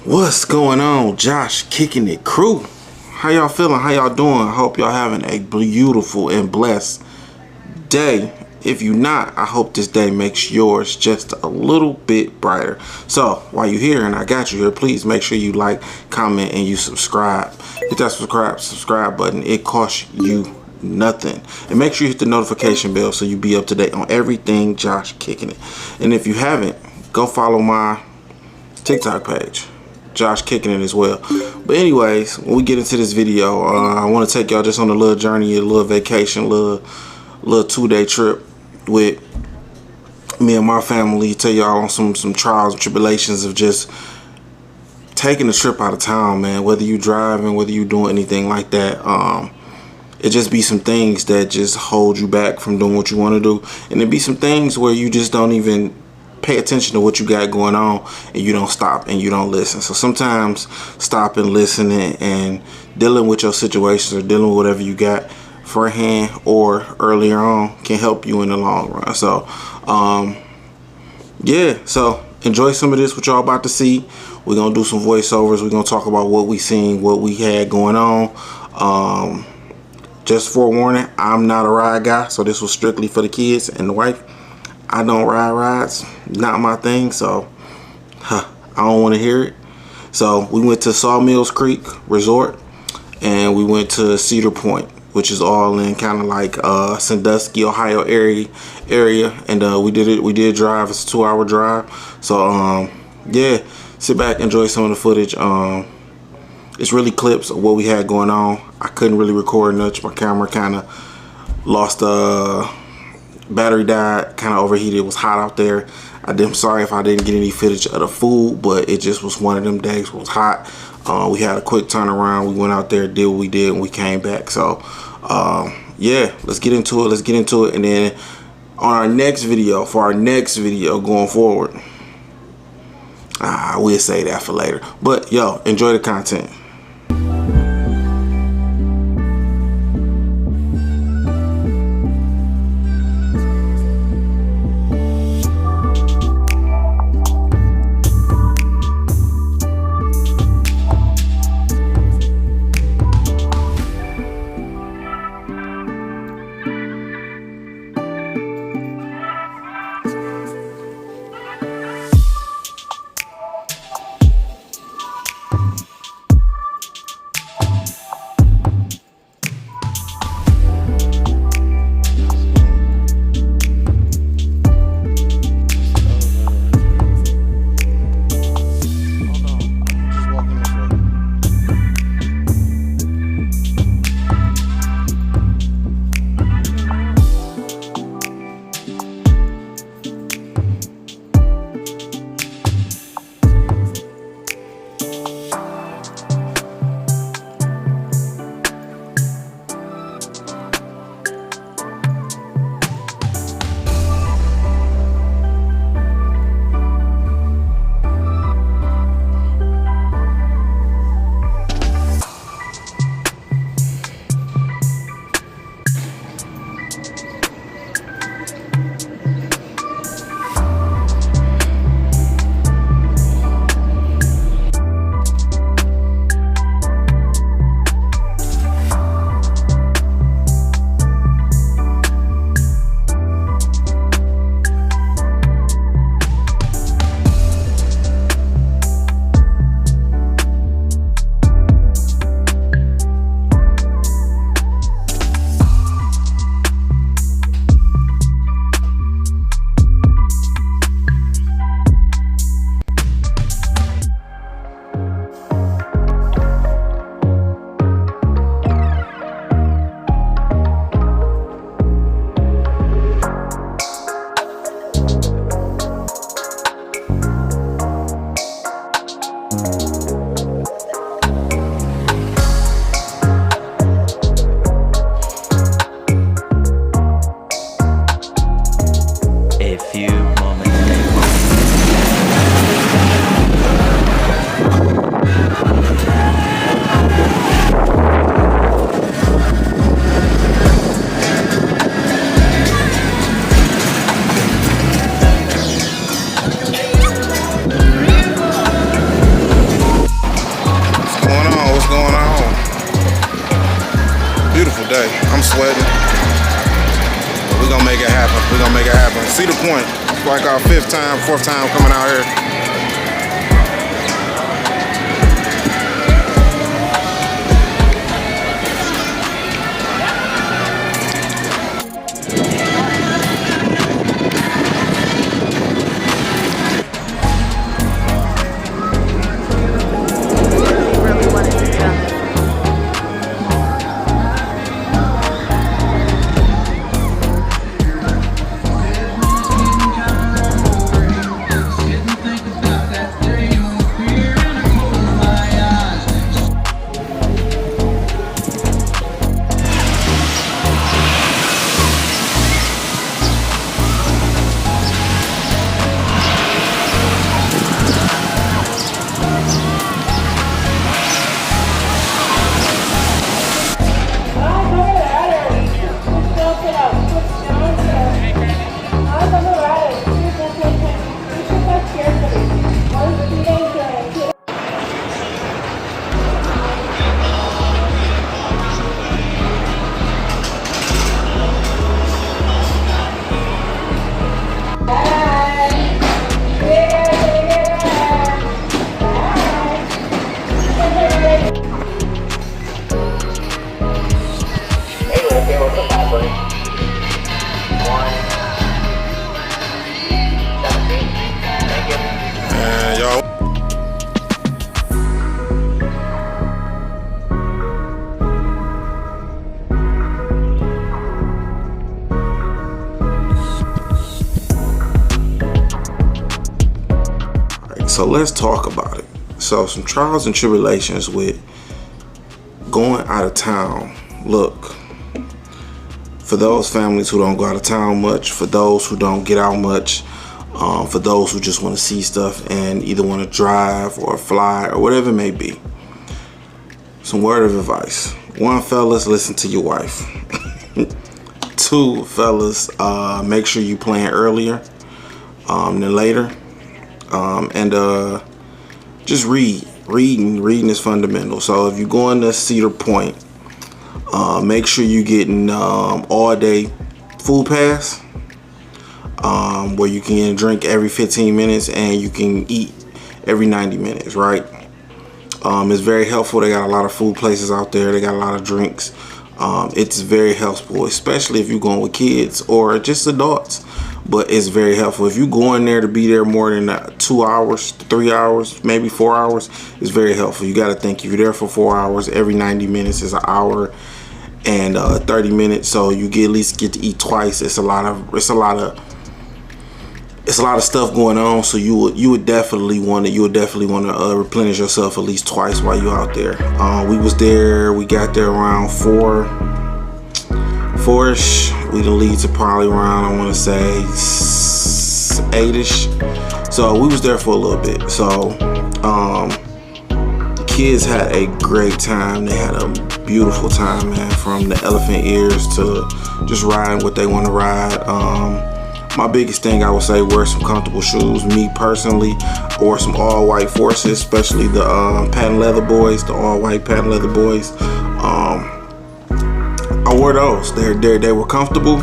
What's going on, Josh Kicking It crew? How y'all feeling? How y'all doing? I hope y'all having a beautiful and blessed day. If you not, I hope this day makes yours just a little bit brighter. So while you're here and I got you here, please make sure you like, comment, and you subscribe. Hit that subscribe button. It costs you nothing. And make sure you hit the notification bell so you be up to date on everything Josh Kicking It. And if you haven't, go follow my TikTok page, Josh Kicking It as well. But anyways, when we get into this video, I want to take y'all just on a little journey, a little vacation, little 2-day trip with me and my family. Tell y'all on some trials and tribulations of just taking a trip out of town, man. Whether you driving, whether you doing anything like that, it just be some things that just hold you back from doing what you want to do, and it be some things where you just don't even pay attention to what you got going on, and you don't stop and you don't listen. So sometimes stopping, listening, and dealing with your situations or dealing with whatever you got forehand or earlier on can help you in the long run. So yeah, so enjoy some of this, what y'all about to see. We're gonna do some voiceovers. We're gonna talk about what we seen, what we had going on. Just forewarning, I'm not a ride guy, so this was strictly for the kids and the wife. I don't ride rides, not my thing, so I don't want to hear it. So we went to Sawmills Creek Resort, and we went to Cedar Point, which is all in kind of like Sandusky, Ohio area, and we did drive. It's a 2-hour drive. So yeah, sit back, enjoy some of the footage. It's really clips of what we had going on. I couldn't really record much. My camera kind of lost battery died, kind of overheated. It was hot out there. I'm sorry if I didn't get any footage of the food, but it just was one of them days. It was hot. We had a quick turnaround. We went out there, did what we did, and we came back. So yeah, let's get into it. And then on our next video, going forward, we'll say that for later. But yo, enjoy the content. I'm sweating. But we're gonna make it happen. We're gonna make it happen. Cedar Point, like our fourth time coming out here. So let's talk about it. So some trials and tribulations with going out of town. Look, for those families who don't go out of town much, for those who don't get out much, for those who just want to see stuff and either want to drive or fly or whatever it may be. Some word of advice. 1, fellas, listen to your wife. 2, fellas, make sure you plan earlier than later. Just reading is fundamental. So if you're going to Cedar Point, make sure you're getting all day food pass, where you can drink every 15 minutes and you can eat every 90 minutes, right? It's very helpful. They got a lot of food places out there. They got a lot of drinks. It's very helpful, especially if you're going with kids or just adults. But it's very helpful. If you're going there to be there more than 2 hours, 3 hours, maybe 4 hours, it's very helpful. You got to think, if you're there for 4 hours, every 90 minutes is an hour and 30 minutes. So you at least get to eat twice. It's a lot of stuff going on. So you would definitely want to replenish yourself at least twice while you're out there. We got there around 4-ish. We done leave to probably around, I want to say 8-ish. So we was there for a little bit. So the kids had a great time. They had a beautiful time, man, from the elephant ears to just riding what they want to ride. My biggest thing, I would say, wear some comfortable shoes. Me personally, or some all white Forces, especially the patent leather boys, the all white patent leather boys. I wore those. They were comfortable.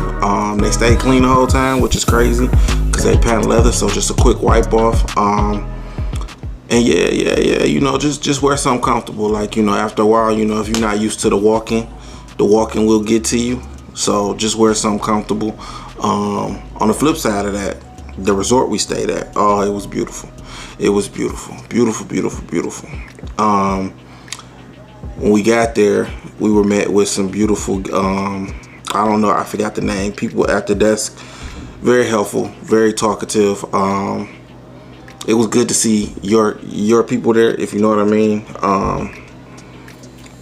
They stayed clean the whole time, which is crazy because they patent leather. So just a quick wipe off. And yeah. You know, just wear something comfortable. Like, you know, after a while, you know, if you're not used to the walking will get to you. So just wear something comfortable. On the flip side of that, the resort we stayed at, oh, it was beautiful. It was beautiful. When we got there, we were met with some beautiful, I don't know, I forgot the name, people at the desk. Very helpful, very talkative. It was good to see your people there, if you know what I mean.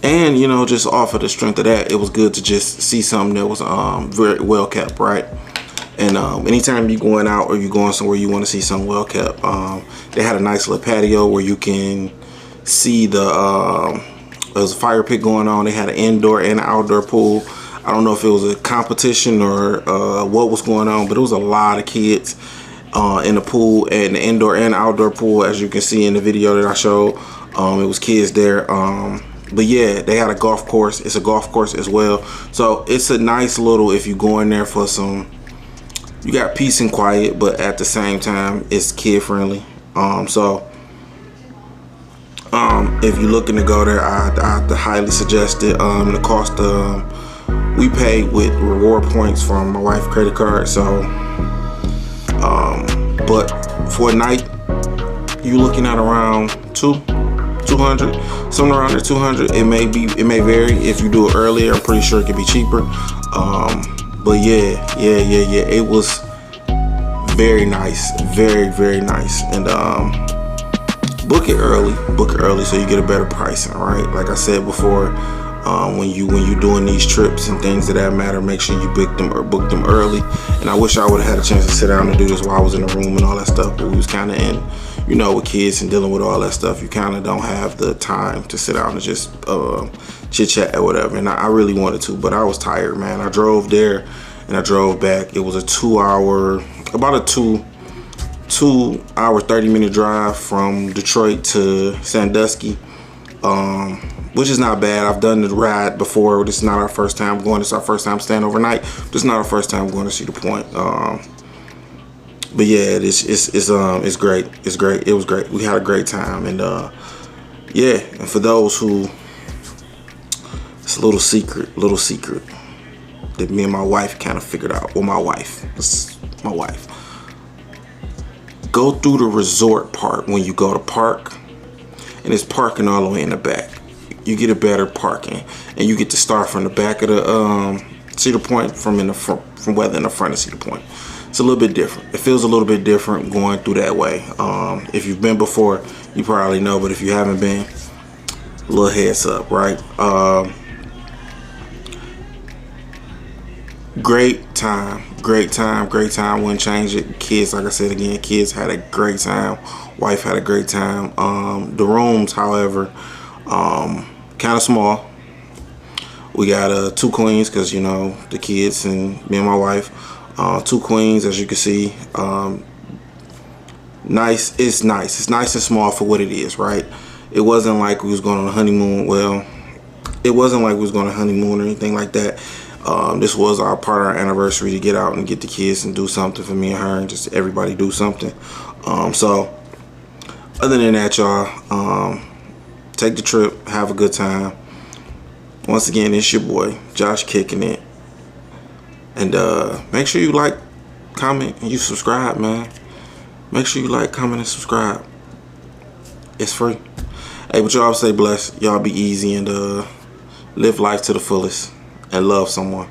And, you know, just off of the strength of that, it was good to just see something that was very well kept, right? And anytime you're going out or you're going somewhere you want to see something well kept, they had a nice little patio where you can see there's a fire pit going on. They had an indoor and outdoor pool. I don't know if it was a competition or what was going on, but it was a lot of kids in the pool, and the indoor and outdoor pool, as you can see in the video that I showed. It was kids there But yeah, they had a golf course. It's a golf course as well. So it's a nice little, if you go in there for some, you got peace and quiet, but at the same time, it's kid friendly. If you're looking to go there, I highly suggest it. The cost, we paid with reward points from my wife's credit card. So, but for a night, you're looking at around 200, something around there, 200. It may vary if you do it earlier. I'm pretty sure it could be cheaper. But yeah, it was very nice, very nice. And book it early so you get a better pricing, right? Like I said before, when you doing these trips and things of that matter, make sure you book them early. And I wish I would have had a chance to sit down and do this while I was in the room and all that stuff, but we was kind of in, you know, with kids and dealing with all that stuff, you kind of don't have the time to sit down and just chit chat or whatever. And I really wanted to, but I was tired, man. I drove there and I drove back. It was a 2 hour 30-minute drive from Detroit to Sandusky, which is not bad. I've done the ride before. This is not our first time going. This is our first time staying overnight. This is not our first time going to Cedar Point. But yeah, it's great. It's great. It was great. We had a great time, and yeah. And for those who, it's a little secret that me and my wife kind of figured out. Well, my wife. Go through the resort part when you go to park, and it's parking all the way in the back. You get a better parking, and you get to start from the back of the Cedar Point from in the front, from whether in the front of Cedar Point. It's a little bit different. It feels a little bit different going through that way. If you've been before, you probably know, but if you haven't been, a little heads up, right? Great time. Wouldn't change it. Kids, like I said again, kids had a great time. Wife had a great time. The rooms, however, kind of small. We got 2 queens because, you know, the kids and me and my wife. 2 queens, as you can see. Nice. It's nice. It's nice and small for what it is, right? It wasn't like we was going on a honeymoon. Well, it wasn't like we was going on a honeymoon or anything like that. This was our part of our anniversary to get out and get the kids and do something for me and her, and just everybody do something. So other than that, y'all, take the trip, have a good time. Once again, it's your boy Josh kicking it, and make sure you like, comment, and you subscribe, man. Make sure you like, comment, and subscribe. It's free. Hey, but y'all stay blessed. Y'all be easy and live life to the fullest. And love someone.